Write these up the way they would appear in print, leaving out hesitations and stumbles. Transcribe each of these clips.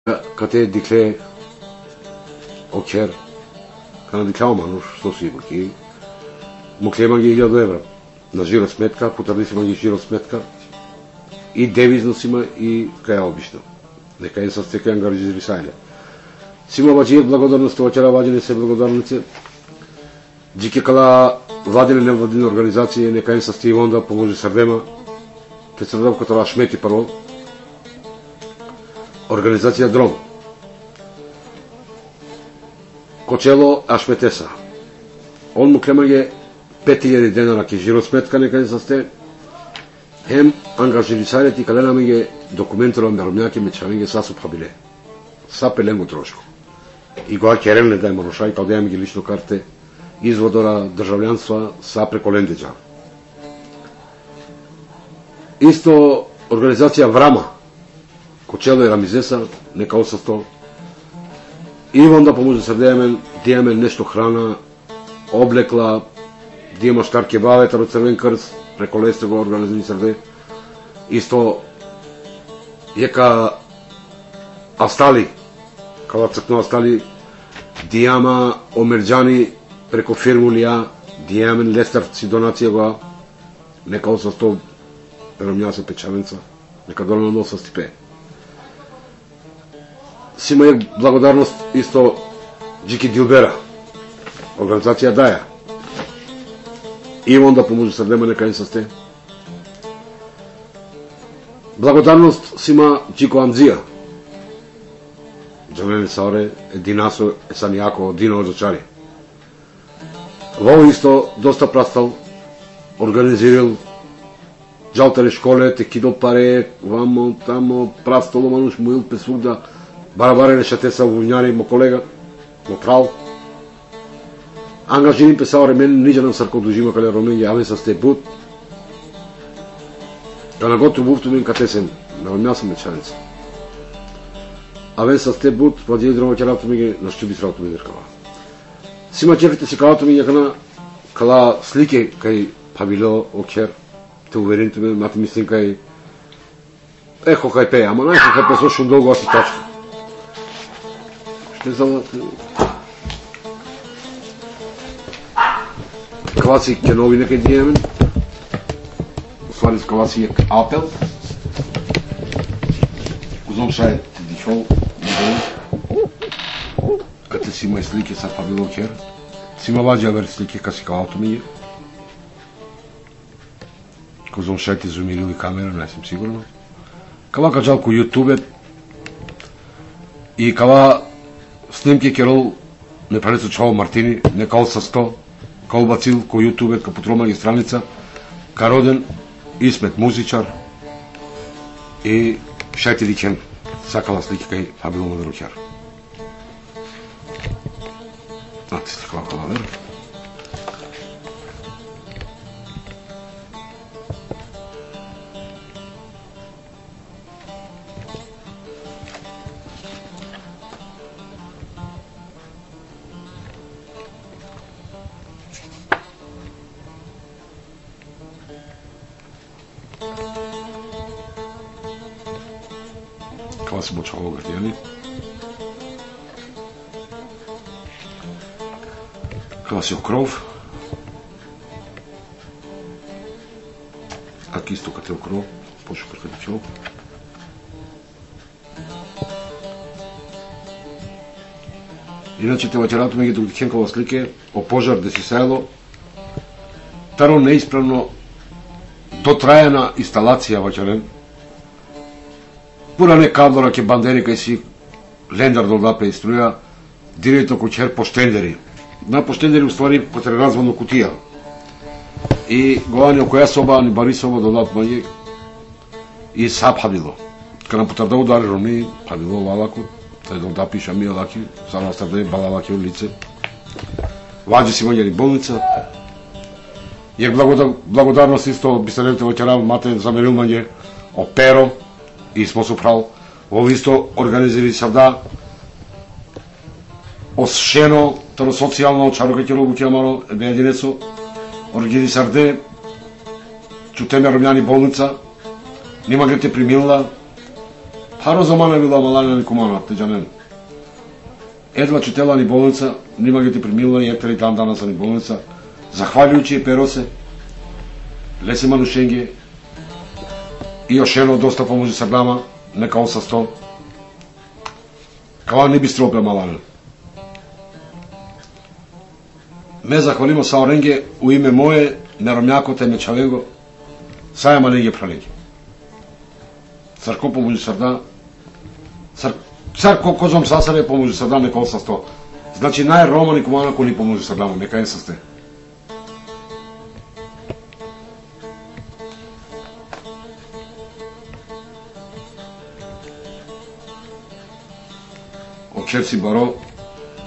Кате дикле окер, кана диклео мануш, што си бурки, му клеман ги 1000 евра на жиро сметка, потърди си ги жиро сметка и девизно си има и кај обично. Нека е с тека ангажири сајле. Сима баџи благодарност, вчера ваđene се благодарници. Джике кала владине невладине организации, нека е с Тивонда поможи Сардема, ке Сардем като Ашмети прво. Организација Дрон. Кочело Ашметеса. Он му клемање 5000 денара ке жиро сметка нека не састе. Хем ангажирисарите и каленаме ги документора меромњаки мечавење са супхабиле. Са пеленго трошко. И гоа керен не дај марушај, као дајаме ги лично карте, изводора држављанства са преко лендеджа. Исто организација Врама. Кочело и Рамизеса, нека осасто. И онда поможе се дијаме нешто храна, облекла, дијама штар кебаветар од Црвен крст, преко лесте го организирани Срде. Исто јека Астали, кала цркно Астали, дијама омерџани преко фирмулија, дијамен лестар си донација го, нека осасто перомња се печавенца, нека долно носа стипе. Сима е благодарност исто Джики Дилбера, организација Даја. И онда поможе Сардема нека не састе. Благодарност сима Джико Амзија. Джамене Сауре, Динасо, Есанијако, Дино Озочари. Во исто доста прастал, организирал джалтаре школе, те кидал паре, вамо, тамо, прастало, мануш, муил, песвугда, барабаре решате са вуњари, мо колега, мо крал. Ангажирин песаоре мен, ниđa сарко дужима кале ромен, јавен са сте бут. Кана готу буфту мен катесен, на съм мечаница. Авен са сте бут, влади дрома ќе ми ги, на што би сралто ми деркава. Сима чефите си калато ми јакана, кала слике кај павило, окер, те уверенте ме, мати мислим кај ехо кај пе, ама најхо кај пе сошо долго аси тачка. Класик ќе нови некај дијемен. Свари с класик апел. Узом шај ти дишол. Кате си има слики са павило кер. Си има ваđa вер слики каси калато ми. Узом шај ти зумирили камера, не сум сигурно. Кава каđалку YouTube и кава снимки керол не пралецо Чао Мартини, не као са 100, као бацил, ко YouTube, ка потрома ги страница, ка роден, Исмет музичар и шајте дичен сакала слики кај Фабило Мадерокјар. Ати сликала калавер. Кава се мочало гардијани. Кава се окров. Аки исто кате окров, почу прекаде чол. Иначе те вачерато ми ги докенкова слике о пожар де си сајло. Таро неисправно дотрајана инсталација вачерен. Пура не каблора ке бандери кај си лендар долдапе и струја, директно кучер поштендери. На поштендери уствари потреразвано кутија. И гоани окоја соба, ни бари соба долдап мање и сап хабило. Кана потарда удари рони, хабило валаку, тај долдапи шамија лаки, сама старде балалаки у лице. Ваđe си мањери болница. Јер благодарност исто бистанете вочера матен замерил мање оперо, и смо супрал, ово исто организири савда, осшено, таро социјално, чарока ќе логу ќе амаро, бе единецо, организири сарде, чутеме ромјани болница, нима ги те примилла, Харо замана била малана ни кумана, теджанен. Едва чутела ни болница, нима ги ти примилани, ектели там данас ни болница, захвалjuјќи Перосе, Леси Манушенге, и još jedno dosta pomoći sa nama, neka 800. Кава не би стропе малане. Ме захвалимо са оренге у име мое, неромјакот е мечавего, саја маленге праленге. Царко помоју сарда, царко козом сасаре помоју сарда нека 800. Значи најромани кумана кој ни помоју сарда, нека е састе. Черси баро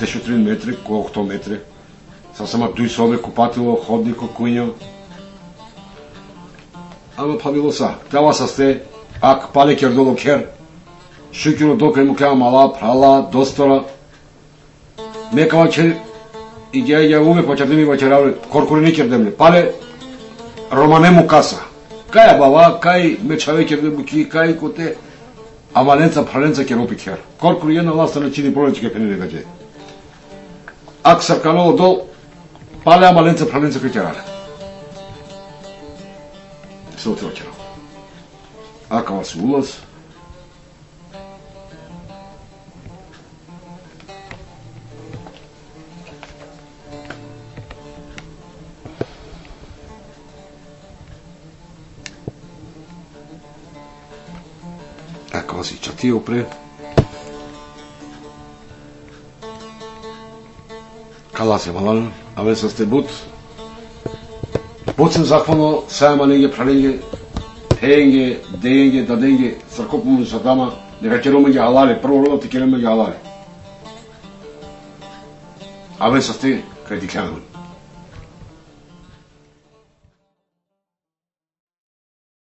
10 метри, колкото метри. Сасема дуј собе, купатило, ходнико, куњо. Ама па било са. Тела са сте, ак пале кер долу кер. Шукино дока му кеа мала, прала, достора. Мекава чер, и ја увек вачердеми вачеравле, коркури не кердемле. Пале, романе му каса. Кај бава, кај мечаве кердему ки, кај коте. А маленца праленца ке ропи кер. Коркури една ласта не чини пролечи ке пенене гаđe. Ак сарканово дол, пале а маленца праленца ке керале. Се отива керал. Ака вас улаз. Ако си чати опре, кала се малан, аве са сте бут, боцем захвано, саја маленге, праленге, пеенге, деенге, даденге, сркопому са дама, нека кероме ги халале, прво родот и кероме ги халале. Аве са сте, кај ти кенаман.